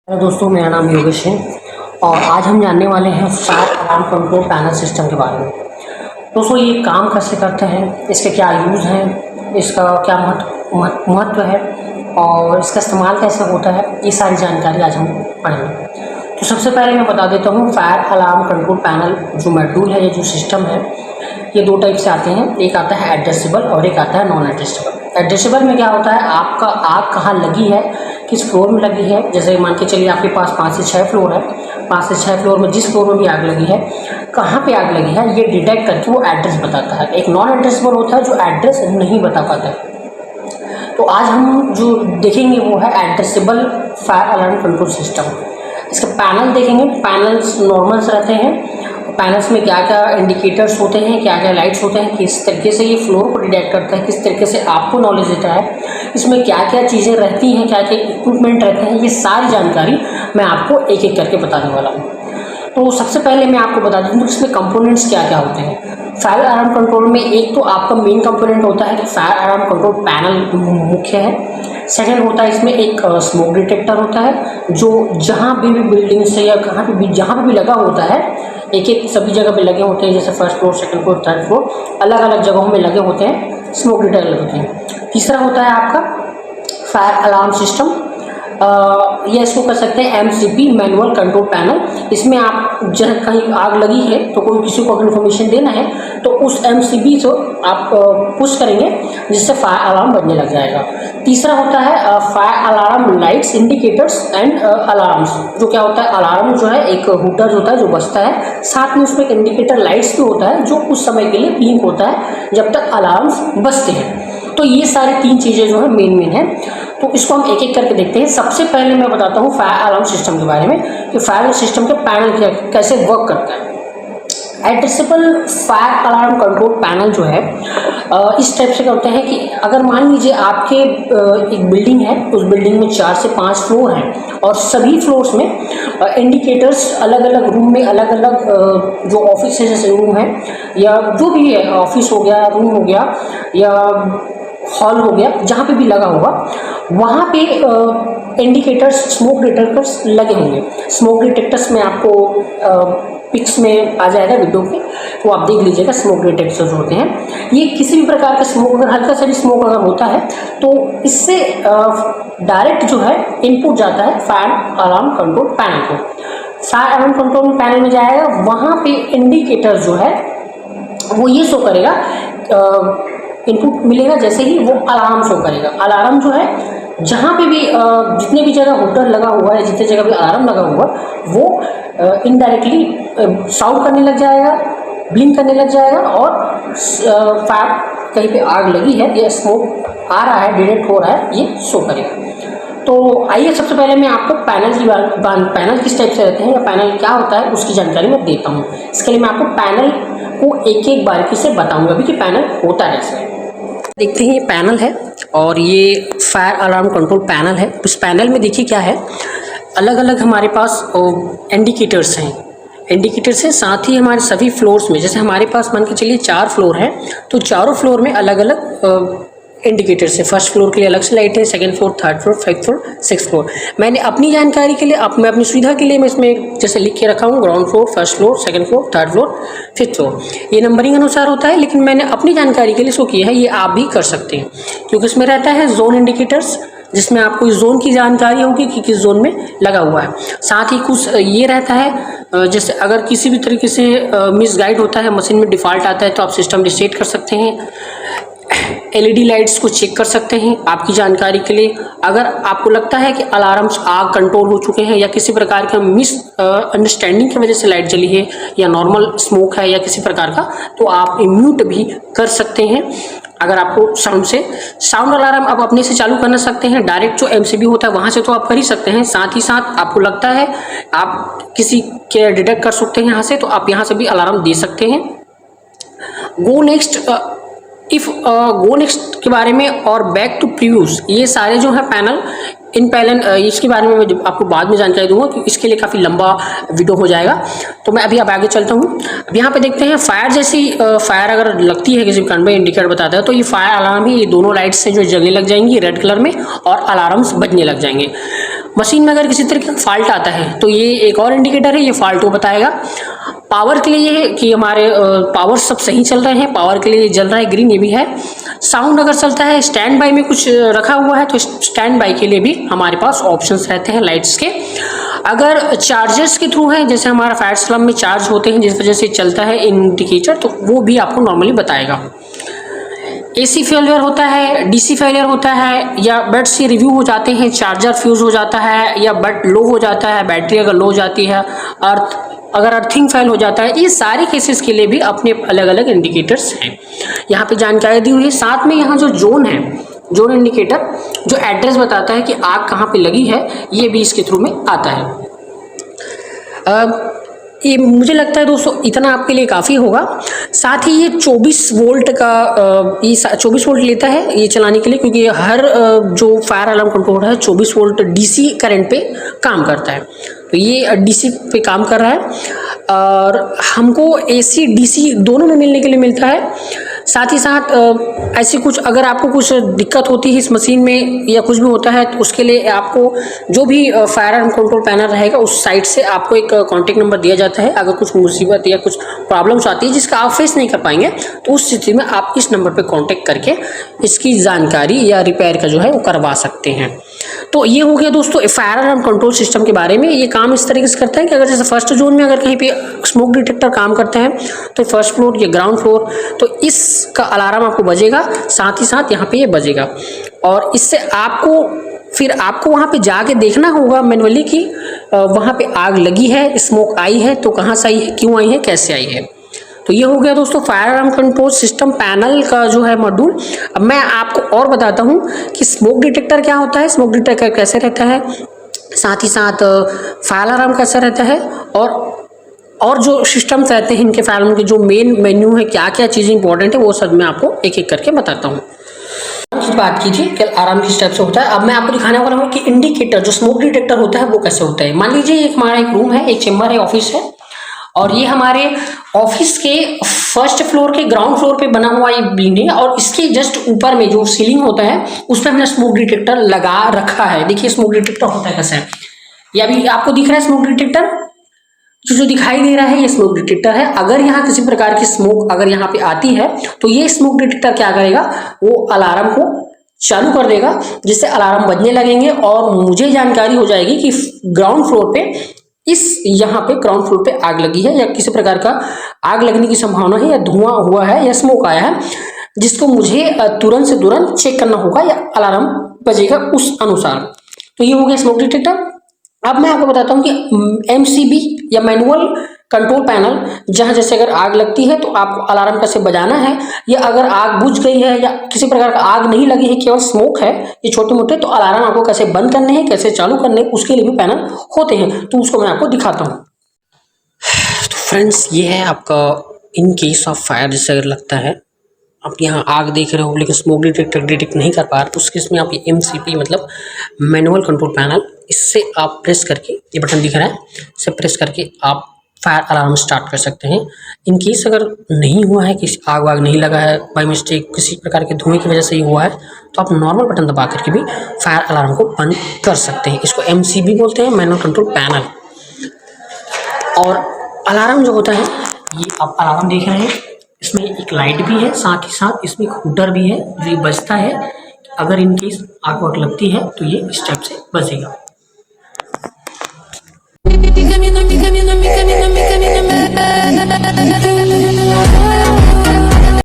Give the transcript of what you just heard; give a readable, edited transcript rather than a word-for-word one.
Hello दोस्तों, मेरा नाम योगेश है और आज हम जानने वाले हैं fire alarm control panel system के बारे में। दोस्तों, ये काम कैसे करता है, इसके क्या यूज़ हैं, इसका क्या महत्व है और इसका इस्तेमाल कैसे होता है, ये सारी जानकारी आज हम पढ़ेंगे। तो सबसे पहले मैं बता देता हूँ, फायर अलार्म कंट्रोल पैनल जो मॉड्यूल है, ये जो सिस्टम है, ये दो टाइप से आते हैं। एक आता है एडजस्टेबल और एक आता है नॉन एडजस्टेबल। एडजस्टेबल में क्या होता है, आपका आग कहाँ लगी है, किस फ्लोर में लगी है। जैसे मान के चलिए आपके पास 5 से 6 फ्लोर है, 5 से 6 फ्लोर में जिस फ्लोर में भी आग लगी है, कहाँ पे आग लगी है, ये डिटेक्ट करके वो एड्रेस बताता है। एक नॉन एड्रेसेबल होता है जो एड्रेस नहीं बता पाता है। तो आज हम जो देखेंगे वो है addressable fire alarm control system. इसके पैनल देखेंगे। पैनल्स नॉर्मल्स रहते हैं। पैनल्स में क्या क्या इंडिकेटर्स होते हैं, क्या क्या लाइट्स होते हैं, किस तरीके से ये फ्लोर को डिटेक्ट करता है, किस तरीके से आपको नॉलेज देता है, इसमें क्या क्या चीज़ें रहती हैं, क्या क्या इक्विपमेंट रहते हैं, ये सारी जानकारी मैं आपको एक एक करके बताने वाला हूँ। तो सबसे पहले मैं आपको बता दूँ इसमें कंपोनेंट्स क्या क्या होते हैं। फायर अलार्म कंट्रोल में एक तो आपका मेन कंपोनेंट होता है कि फायर अलार्म कंट्रोल पैनल मुख्य है। सेकेंड होता है इसमें एक स्मोक डिटेक्टर होता है जो जहाँ भी बिल्डिंग से या कहाँ पे भी जहाँ पे भी लगा होता है, एक एक सभी जगह पे लगे होते हैं। जैसे first floor, second floor, third floor, अलग अलग जगहों में लगे होते हैं, स्मोक डिटेक्टर होते हैं। तीसरा होता है आपका फायर अलार्म सिस्टम, या इसको कर सकते हैं MCP मैनुअल कंट्रोल पैनल। इसमें आप जहाँ कहीं आग लगी है तो कोई किसी को इन्फॉर्मेशन देना है तो उस MCP को आप पुश करेंगे जिससे फायर अलार्म बजने लग जाएगा। तीसरा होता है fire alarm lights, indicators and alarms. जो क्या होता है, अलार्म जो है एक हुटर होता है जो बजता है, साथ में उसमें एक इंडिकेटर लाइट्स भी होता है जो उस समय के लिए ब्लिंक होता है जब तक अलार्म्स बजते हैं। तो ये सारी 3 चीज़ें जो है मेन है। तो इसको हम एक एक करके देखते हैं। सबसे पहले मैं बताता हूँ फायर अलार्म सिस्टम के बारे में कि फायर सिस्टम के पैनल कैसे वर्क करता है। Addressable fire alarm control panel जो है इस टाइप से करते हैं कि अगर मान लीजिए आपके एक बिल्डिंग है, उस बिल्डिंग में 4 से 5 फ्लोर हैं और सभी फ्लोर्स में इंडिकेटर्स अलग अलग रूम में अलग अलग जो ऑफिस है, जैसे रूम है या जो भी है, ऑफिस हो गया, रूम हो गया या हॉल हो गया, जहाँ पे भी लगा होगा वहाँ पे इंडिकेटर्स, स्मोक डिटेक्टर्स लगे होंगे। स्मोक डिटेक्टर्स में आपको पिक्स में आ जाएगा वीडियो पे, तो आप देख लीजिएगा। स्मोक डिटेक्टर्स होते हैं, ये किसी भी प्रकार का स्मोक, अगर हल्का सा भी स्मोक अगर होता है तो इससे डायरेक्ट जो है इनपुट जाता है फायर अलार्म कंट्रोल पैनल को। फायर अलार्म कंट्रोल पैनल में जाएगा, वहाँ पे इंडिकेटर जो है वो ये शो करेगा, इनपुट मिलेगा जैसे ही वो अलार्म शो करेगा। अलार्म जो है जहाँ पे भी जितने भी जगह हुटर लगा हुआ है, जितने जगह भी अलार्म लगा हुआ वो इनडायरेक्टली साउंड करने लग जाएगा, ब्लिंक करने लग जाएगा और फायर कहीं पे आग लगी है या स्मोक आ रहा है, डिटेक्ट हो रहा है, ये शो करेगा। तो आइए सबसे पहले मैं आपको पैनल की पैनल किस टाइप से रहते हैं या पैनल क्या होता है उसकी जानकारी मैं देता हूँ। इसके लिए मैं आपको पैनल को एक एक बारीकी से बताऊँगा अभी कि पैनल होता कैसे है। देखते हैं, ये पैनल है और ये फायर अलार्म कंट्रोल पैनल है। उस पैनल में देखिए क्या है, अलग अलग हमारे पास इंडिकेटर्स हैं। इंडिकेटर्स हैं, साथ ही हमारे सभी फ्लोर्स में, जैसे हमारे पास मान के चलिए 4 फ्लोर हैं तो चारों फ्लोर में अलग अलग इंडिकेटर्स है। फर्स्ट फ्लोर के लिए अलग से लाइट है, second floor, third floor, 5th floor, 6th floor. मैंने अपनी जानकारी के लिए, मैं अपनी सुविधा के लिए मैं इसमें जैसे लिख के रखा हूँ, ground floor, first floor, second floor, third floor, 5th floor. ये नंबरिंग अनुसार होता है, लेकिन मैंने अपनी जानकारी के लिए इसको किया है। ये आप भी कर सकते हैं क्योंकि इसमें रहता है जोन इंडिकेटर्स, जिसमें आपको इस जोन की जानकारी होगी कि किस जोन में लगा हुआ है। साथ ही कुछ ये रहता है, जैसे अगर किसी भी तरीके से मिसगाइड होता है, मशीन में डिफ़ॉल्ट आता है तो आप सिस्टम रिसेट कर सकते हैं। LED लाइट्स को चेक कर सकते हैं आपकी जानकारी के लिए। अगर आपको लगता है कि अलार्म्स आग कंट्रोल हो चुके हैं या किसी प्रकार का मिस अंडरस्टैंडिंग की वजह से लाइट जली है या नॉर्मल स्मोक है या किसी प्रकार का, तो आप म्यूट भी कर सकते हैं। अगर आपको साउंड अलार्म आप अपने से चालू करना सकते हैं, डायरेक्ट जो MCB होता है वहाँ से तो आप कर ही सकते हैं। साथ ही साथ आपको लगता है आप किसी के डिटेक्ट कर सकते हैं यहाँ से, तो आप यहाँ से भी अलार्म दे सकते हैं। गो नेक्स्ट के बारे में और बैक टू प्रीव्यूज, ये सारे जो है पैनल, इन पैनल इसके बारे में मैं आपको बाद में जानकारी दूंगा क्योंकि इसके लिए काफ़ी लंबा वीडियो हो जाएगा। तो मैं अभी अब आगे चलता हूँ। अब यहाँ पे देखते हैं फायर जैसी फायर अगर लगती है किसी भी कांड में, इंडिकेटर बताता है तो ये फायर अलार्म है। ये दोनों लाइट्स हैं जो जलने लग जाएंगी रेड कलर में और अलार्म्स बजने लग जाएंगे। मशीन में अगर किसी तरीके का फॉल्ट आता है तो ये एक और इंडिकेटर है, ये फॉल्ट को बताएगा। पावर के लिए ये है कि हमारे पावर सब सही चल रहे हैं, पावर के लिए ये जल रहा है ग्रीन, ये भी है। साउंड अगर चलता है, स्टैंड बाई में कुछ रखा हुआ है तो स्टैंड बाई के लिए भी हमारे पास ऑप्शंस रहते हैं लाइट्स के। अगर चार्जर्स के थ्रू है, जैसे हमारा फायर अलार्म में चार्ज होते हैं जिस वजह से चलता है इंडिकेटर, तो वो भी आपको नॉर्मली बताएगा। एसी फेलियर होता है, डीसी फेलियर होता है, या बट से रिव्यू हो जाते हैं, चार्जर फ्यूज हो जाता है, या बट लो हो जाता है, बैटरी अगर लो हो जाती है, अगर अर्थिंग फेल हो जाता है, ये सारे केसेस के लिए भी अपने अलग अलग इंडिकेटर्स हैं। यहाँ पे जानकारी दी हुई है। साथ में यहाँ जो जोन है, जोन इंडिकेटर जो एड्रेस बताता है कि आग कहाँ पे लगी है, ये भी इसके थ्रू में आता है। ये मुझे लगता है दोस्तों इतना आपके लिए काफ़ी होगा। साथ ही ये 24 वोल्ट का ये 24 वोल्ट लेता है ये चलाने के लिए, क्योंकि हर जो फायर अलार्म कंट्रोलर है 24 वोल्ट डीसी करंट पे काम करता है, तो ये डीसी पे काम कर रहा है और हमको एसी डीसी दोनों में मिलने के लिए मिलता है। साथ ही साथ ऐसी कुछ अगर आपको कुछ दिक्कत होती है इस मशीन में या कुछ भी होता है तो उसके लिए आपको जो भी फायर अलार्म कंट्रोल पैनल रहेगा उस साइट से आपको एक कॉन्टैक्ट नंबर दिया जाता है। अगर कुछ मुसीबत या कुछ प्रॉब्लम्स आती है जिसका आप फेस नहीं कर पाएंगे तो उस स्थिति में आप इस नंबर पर कॉन्टैक्ट करके इसकी जानकारी या रिपेयर का जो है वो करवा सकते हैं। तो ये हो गया दोस्तों फायर अलार्म कंट्रोल सिस्टम के बारे में। ये काम इस तरीके से करता है कि अगर जैसे फर्स्ट जोन में अगर कहीं पे स्मोक डिटेक्टर काम करते हैं तो फर्स्ट फ्लोर या ग्राउंड फ्लोर, तो इसका अलार्म आपको बजेगा, साथ ही साथ यहाँ पे ये बजेगा और इससे आपको वहाँ पे जाके देखना होगा मैनुअली कि वहाँ पे आग लगी है, स्मोक आई है तो कहाँ से आई है, क्यों आई है, कैसे आई है। तो ये हो गया दोस्तों fire alarm control system panel का जो है मॉड्यूल। अब मैं आपको और बताता हूँ कि स्मोक डिटेक्टर क्या होता है, स्मोक डिटेक्टर कैसे रहता है, साथ ही साथ फायर अलार्म कैसा रहता है और जो सिस्टम्स रहते हैं इनके फायर अलार्म के जो मेन मेन्यू है, क्या क्या चीज़ें इंपॉर्टेंट है, वो सब मैं आपको एक एक करके बताता हूँ। बात कीजिए कि आराम किस टाइप से होता है। अब मैं आपको दिखाने वाला हूँ कि इंडिकेटर जो स्मोक डिटेक्टर होता है वो कैसे होता है। मान लीजिए हमारा एक रूम है, एक चेम्बर है, ऑफिस है और ये हमारे ऑफिस के फर्स्ट फ्लोर के ग्राउंड फ्लोर पे बना हुआ ये बिल्डिंग है और इसके जस्ट ऊपर में जो सीलिंग होता है उस पर हमने स्मोक डिटेक्टर लगा रखा है। देखिए स्मोक डिटेक्टर होता है कैसा है, ये अभी आपको दिख रहा है स्मोक डिटेक्टर, जो दिखाई दे रहा है ये स्मोक डिटेक्टर है। अगर यहाँ किसी प्रकार की स्मोक अगर यहाँ पे आती है तो ये स्मोक डिटेक्टर क्या करेगा, वो अलार्म को चालू कर देगा जिससे अलार्म बजने लगेंगे और मुझे जानकारी हो जाएगी कि ग्राउंड फ्लोर पे यहाँ पे ग्राउंड फ्लोर पे आग लगी है या किसी प्रकार का आग लगने की संभावना है या धुआं हुआ है या स्मोक आया है, जिसको मुझे तुरंत से तुरंत चेक करना होगा या अलार्म बजेगा उस अनुसार। तो ये हो गया स्मोक डिटेक्टर। अब मैं आपको बताता हूँ कि एमसीबी या मैनुअल कंट्रोल पैनल, जहाँ जैसे अगर आग लगती है तो आपको अलार्म कैसे बजाना है, या अगर आग बुझ गई है या किसी प्रकार का आग नहीं लगी है, केवल स्मोक है ये छोटे मोटे, तो अलार्म आपको कैसे बंद करने हैं, कैसे चालू करने हैं, उसके लिए भी पैनल होते हैं, तो उसको मैं आपको दिखाता हूँ। तो फ्रेंड्स ये है आपका इन केस ऑफ फायर, जैसे अगर लगता है आप यहाँ आग देख रहे हो लेकिन स्मोक डिटेक्टर डिटेक्ट नहीं कर पा रहे, तो उस केस में आप ये एमसीपी मतलब मैनुअल कंट्रोल पैनल, इससे आप प्रेस करके, ये बटन दिख रहा है, इसे प्रेस करके आप फायर अलार्म स्टार्ट कर सकते हैं। इन केस अगर नहीं हुआ है, किसी आग वाग नहीं लगा है, बाई मिस्टेक किसी प्रकार के धुएं की वजह से ही हुआ है, तो आप नॉर्मल बटन दबा करके भी फायर अलार्म को बंद कर सकते हैं। इसको एमसीबी बोलते हैं, मैनुअल कंट्रोल पैनल। और अलार्म जो होता है, ये आप अलार्म देख रहे हैं, इसमें एक लाइट भी है, साथ ही साथ इसमें एक हुटर भी है जो ये बजता है। अगर इन केस आग वाग लगती है तो ये इस टाइप से बजेगा। Mi camino, mi camino, mi camino, mi camino, mi camino.